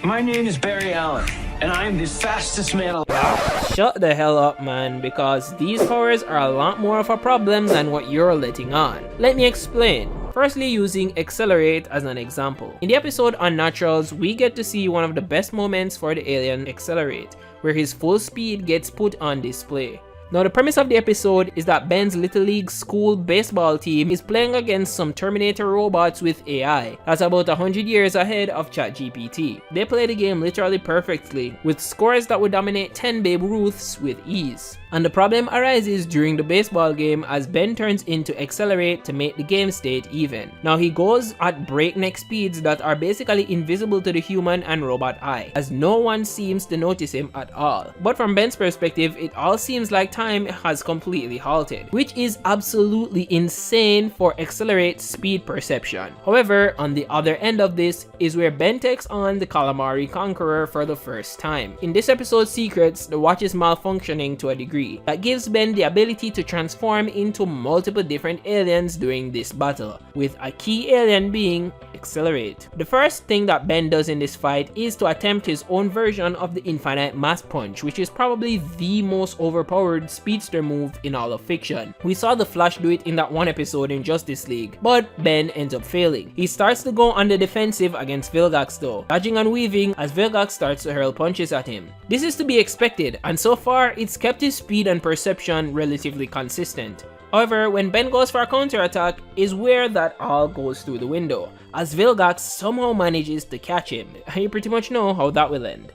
My name is Barry Allen, and I'm the fastest man alive. Shut the hell up, man, because these powers are a lot more of a problem than what you're letting on. Let me explain. Firstly, using Accelerate as an example. In the episode Unnaturals, we get to see one of the best moments for the alien Accelerate, where his full speed gets put on display. Now, the premise of the episode is that Ben's Little League school baseball team is playing against some Terminator robots with AI that's about 100 years ahead of ChatGPT. They play the game literally perfectly, with scores that would dominate 10 Babe Ruths with ease. And the problem arises during the baseball game as Ben turns into Accelerate to make the game state even. Now, he goes at breakneck speeds that are basically invisible to the human and robot eye, as no one seems to notice him at all. But from Ben's perspective, it all seems like time has completely halted, which is absolutely insane for Accelerate's speed perception. However, on the other end of this is where Ben takes on the Calamari Conqueror for the first time. In this episode's secrets, the watch is malfunctioning to a degree that gives Ben the ability to transform into multiple different aliens during this battle, with a key alien being Accelerate. The first thing that Ben does in this fight is to attempt his own version of the Infinite Mass Punch, which is probably the most overpowered speedster move in all of fiction. We saw the Flash do it in that one episode in Justice League, but Ben ends up failing. He starts to go on the defensive against Vilgax though, dodging and weaving as Vilgax starts to hurl punches at him. This is to be expected, and so far it's kept his speed and perception relatively consistent. However, when Ben goes for a counterattack is where that all goes through the window, as Vilgax somehow manages to catch him, and you pretty much know how that will end.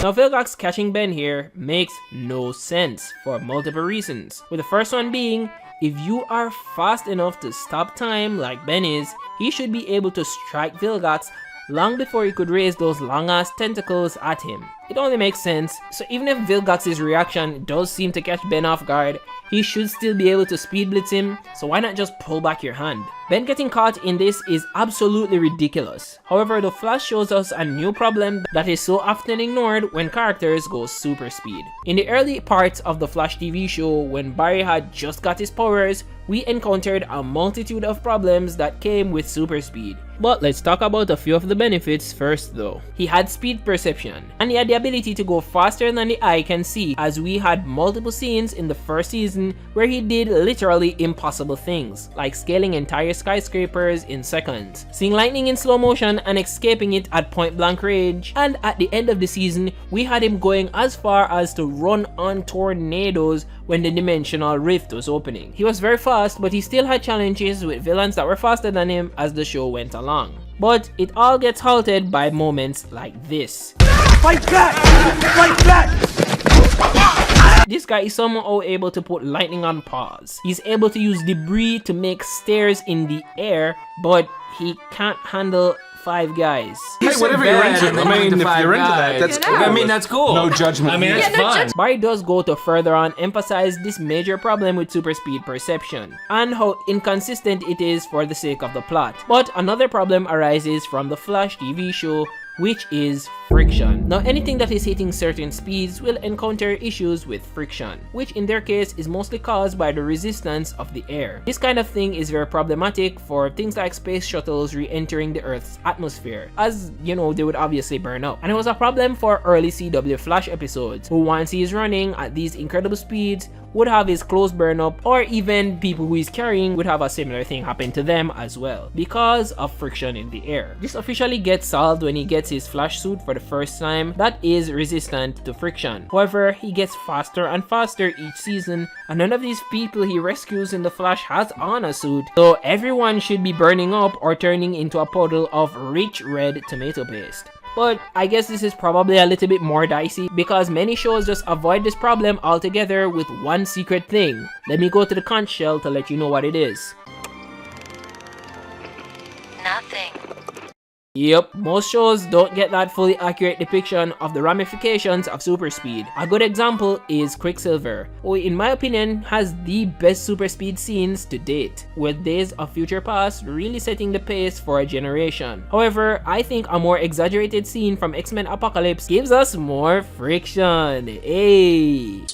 Now, Vilgax catching Ben here makes no sense for multiple reasons, with the first one being, if you are fast enough to stop time like Ben is, he should be able to strike Vilgax long before he could raise those long ass tentacles at him. It only makes sense, so even if Vilgax's reaction does seem to catch Ben off guard, he should still be able to speed blitz him, so why not just pull back your hand? Ben getting caught in this is absolutely ridiculous. However, the Flash shows us a new problem that is so often ignored when characters go super speed. In the early parts of the Flash TV show, when Barry had just got his powers, we encountered a multitude of problems that came with super speed. But let's talk about a few of the benefits first though. He had speed perception, and he had the ability to go faster than the eye can see, as we had multiple scenes in the first season where he did literally impossible things, like scaling entire skyscrapers in seconds, seeing lightning in slow motion and escaping it at point blank range, and at the end of the season we had him going as far as to run on tornadoes when the dimensional rift was opening. He was very fast, but he still had challenges with villains that were faster than him as the show went along. But it all gets halted by moments like this. Fight back! Fight back! This guy is somehow able to put lightning on pause. He's able to use debris to make stairs in the air, but he can't handle 5 guys. Hey, whatever you're into. I mean, if you're into that, that's cool. I mean, that's cool. No judgment. I mean, that's fun. Barry does go to further on emphasize this major problem with super speed perception, and how inconsistent it is for the sake of the plot. But another problem arises from the Flash TV show, which is friction. Now, anything that is hitting certain speeds will encounter issues with friction, which in their case is mostly caused by the resistance of the air. This kind of thing is very problematic for things like space shuttles re-entering the Earth's atmosphere, as you know, they would obviously burn up. And it was a problem for early CW Flash episodes, who once he is running at these incredible speeds would have his clothes burn up, or even people who he's carrying would have a similar thing happen to them as well, because of friction in the air. This officially gets solved when he gets his Flash suit for the first time that is resistant to friction. However, he gets faster and faster each season, and none of these people he rescues in the Flash has on a suit, so everyone should be burning up or turning into a puddle of rich red tomato paste. But I guess this is probably a little bit more dicey because many shows just avoid this problem altogether with one secret thing. Let me go to the conch shell to let you know what it is. Nothing. Yep, most shows don't get that fully accurate depiction of the ramifications of super speed. A good example is Quicksilver, who in my opinion has the best super speed scenes to date, with Days of Future Past really setting the pace for a generation. However, I think a more exaggerated scene from X-Men Apocalypse gives us more friction. Hey!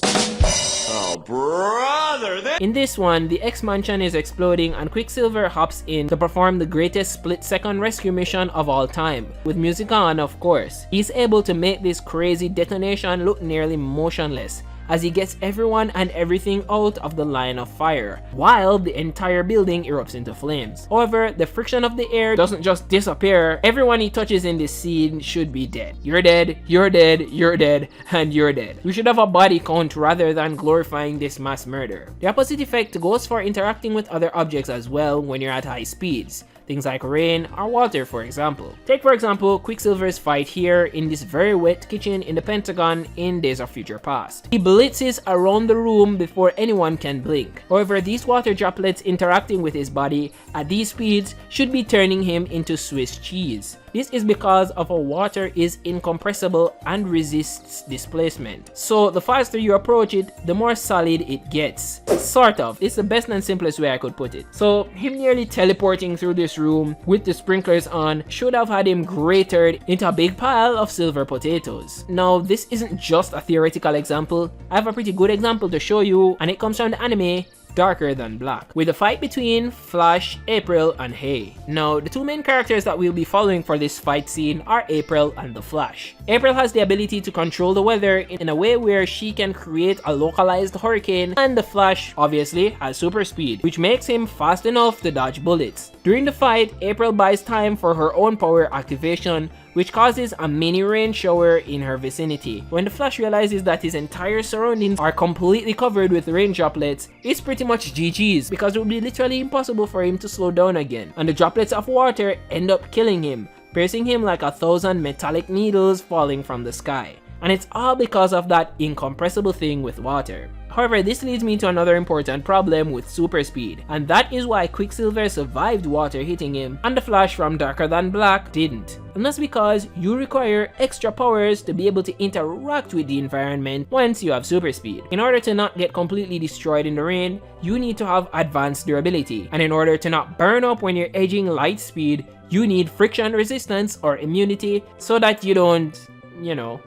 Oh, brother! In this one, the X-Mansion is exploding and Quicksilver hops in to perform the greatest split-second rescue mission of all time, with music on, of course. He's able to make this crazy detonation look nearly motionless, as he gets everyone and everything out of the line of fire, while the entire building erupts into flames. However, the friction of the air doesn't just disappear. Everyone he touches in this scene should be dead. You're dead, you're dead, you're dead, and you're dead. We should have a body count rather than glorifying this mass murder. The opposite effect goes for interacting with other objects as well when you're at high speeds. Things like rain or water, for example. Take for example Quicksilver's fight here in this very wet kitchen in the Pentagon in Days of Future Past. He blitzes around the room before anyone can blink. However, these water droplets interacting with his body at these speeds should be turning him into Swiss cheese. This is because of how water is incompressible and resists displacement. So the faster you approach it, the more solid it gets. Sort of. It's the best and simplest way I could put it. So him nearly teleporting through this room with the sprinklers on should have had him grated into a big pile of silver potatoes. Now this isn't just a theoretical example. I have a pretty good example to show you, and it comes from the anime Darker Than Black, with a fight between Flash, April, and Hay. Now, the two main characters that we'll be following for this fight scene are April and the Flash. April has the ability to control the weather in a way where she can create a localized hurricane, and the Flash obviously has super speed, which makes him fast enough to dodge bullets. During the fight, April buys time for her own power activation, which causes a mini rain shower in her vicinity. When the Flash realizes that his entire surroundings are completely covered with rain droplets, it's pretty much GG's, because it would be literally impossible for him to slow down again, and the droplets of water end up killing him, piercing him like 1,000 metallic needles falling from the sky. And it's all because of that incompressible thing with water. However, this leads me to another important problem with super speed, and that is why Quicksilver survived water hitting him and the Flash from Darker Than Black didn't. And that's because you require extra powers to be able to interact with the environment once you have super speed. In order to not get completely destroyed in the rain, you need to have advanced durability, and in order to not burn up when you're edging light speed, you need friction resistance or immunity so that you don't, you know.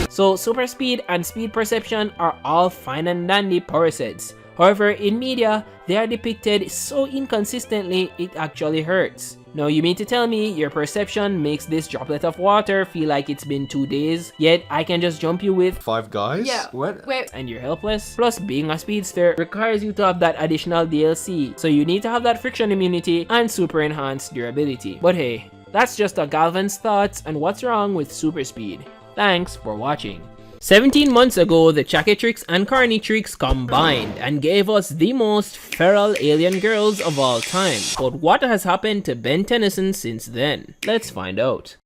So super speed and speed perception are all fine and dandy power sets. However, in media, they are depicted so inconsistently it actually hurts. Now you mean to tell me your perception makes this droplet of water feel like it's been 2 days, yet I can just jump you with 5 guys? Yeah. What? Wait. and you're helpless? Plus, being a speedster requires you to have that additional DLC, so you need to have that friction immunity and super enhanced durability. But hey, that's just a Galvan's thoughts on what's wrong with super speed. Thanks for watching. 17 months ago, the Chaketrix and Carnitrix combined and gave us the most feral alien girls of all time. But what has happened to Ben Tennyson since then? Let's find out.